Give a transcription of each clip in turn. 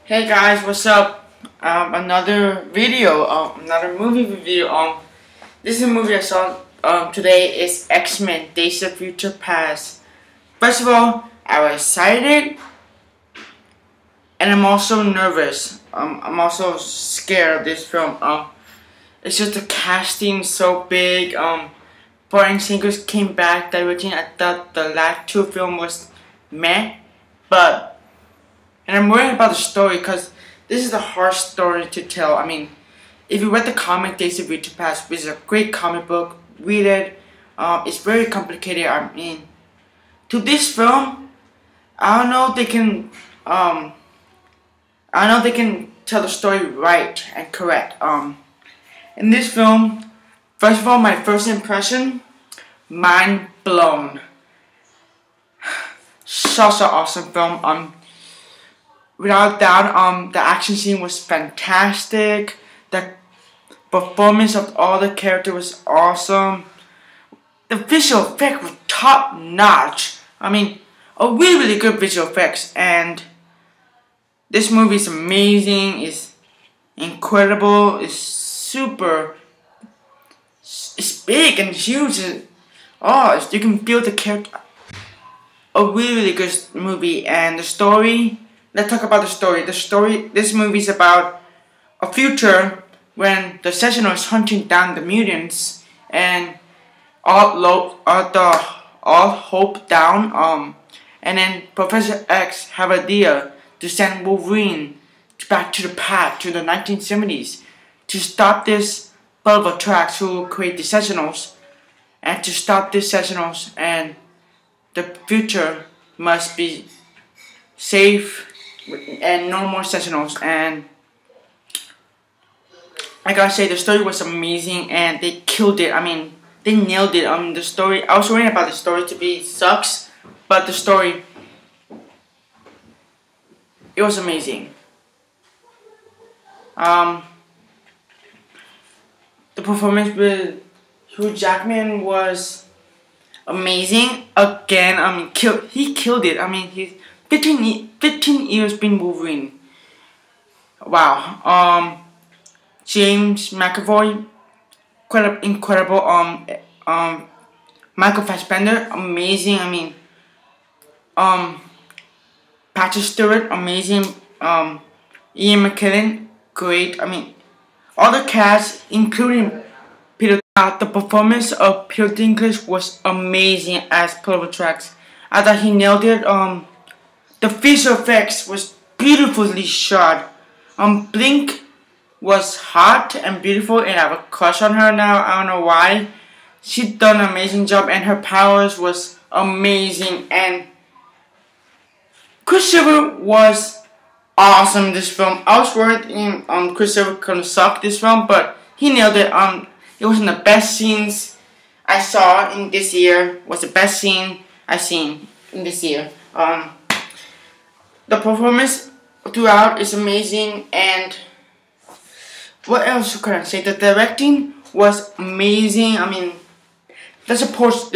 Hey guys, what's up? Another video, another movie review. This is a movie I saw today. Is X-Men: Days of Future Past. First of all, I was excited, and I'm also nervous. I'm also scared of this film. It's just the casting so big. Bryan Singer came back directing. I thought the last two film was meh, and I'm worried about the story because this is a hard story to tell. I mean, if you read the comic Days of Future Past, which is a great comic book, read it. It's very complicated. I mean, to this film, I don't know if they can. I don't know if they can tell the story right and correct. In this film, first of all, my first impression, mind blown. Such an awesome film. Without doubt, the action scene was fantastic. The performance of all the characters was awesome. The visual effects were top notch. I mean, a really good visual effects. And this movie is amazing. It's incredible. It's super. It's big and huge. You can feel the character. A really good movie, and the story. Let's talk about the story. This movie is about a future when the Sentinels hunting down the mutants, and all hope down. And then Professor X have an idea to send Wolverine back to the past, to the 1970s, to stop this Bulbatrax who create the Sentinels, and to stop the Sentinels, and the future must be safe and no more Sentinels. And I gotta say, the story was amazing and they killed it. I mean, they nailed it. The story, I was worried about the story to be sucks, but the story, it was amazing. The performance with Hugh Jackman was amazing. Again, I mean, he killed it. I mean, he's 15 years been Wolverine. Wow. James McAvoy, incredible. Michael Fassbender, amazing. I mean, Patrick Stewart, amazing. Ian McKellen, great. I mean, all the cast, including Peter. The performance of Peter Dinklage was amazing as Bulbatrax. I thought he nailed it. The visual effects was beautifully shot. Blink was hot and beautiful, and I have a crush on her now. I don't know why. She done an amazing job, and her powers was amazing. And Chris Silver was awesome in this film. I was worried Chris Silver gonna suck this film, but he nailed it. It was one of the best scenes I saw in this year. Was the best scene I seen in this year. The performance throughout is amazing, and what else could I say? The directing was amazing. I mean, there's a post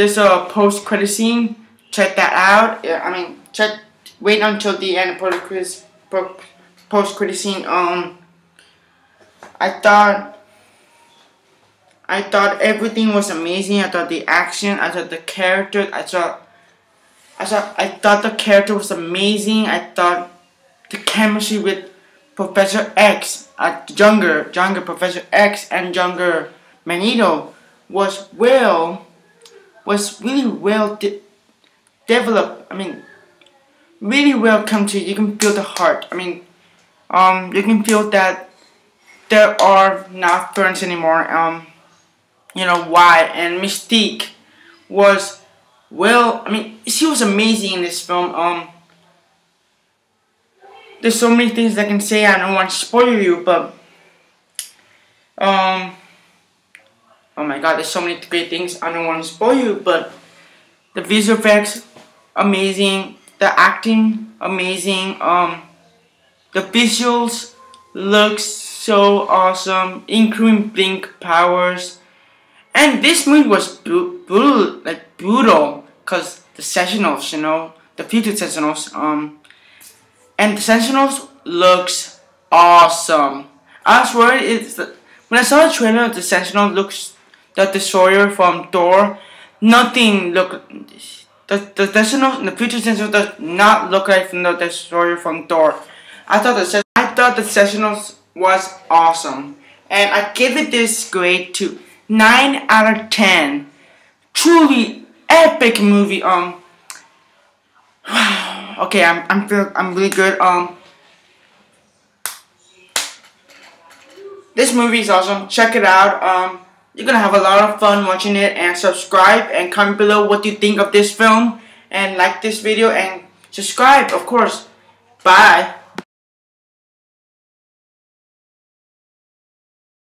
credit scene. Check that out. Yeah, I mean, wait until the end of post credit scene. I thought everything was amazing. I thought the action, I thought the character, I thought the character was amazing. I thought the chemistry with Professor X, younger Professor X and younger Magneto was really well developed. I mean, really well come to. You can feel the heart. I mean, you can feel that there are not ferns anymore. You know why? And Mystique was, well, I mean, she was amazing in this film. There's so many things I can say. I don't want to spoil you, but oh my God, there's so many great things. I don't want to spoil you, but the visual effects amazing, the acting amazing. The visuals look so awesome, including Blink powers. And this movie was brutal, cause the Sentinels, you know, the future Sentinels, and the Sentinels looks awesome. I was worried when I saw the trailer of the Sentinel looks the Destroyer from Thor. Nothing looked. The Sentinel, the future Sentinel does not look like from the Destroyer from Thor. I thought the Sentinel was awesome, and I give it this grade to 9 out of 10. Truly epic movie. Okay, I'm really good. This movie is awesome. Check it out. You're gonna have a lot of fun watching it, and subscribe and comment below what you think of this film, and like this video and subscribe, of course. Bye.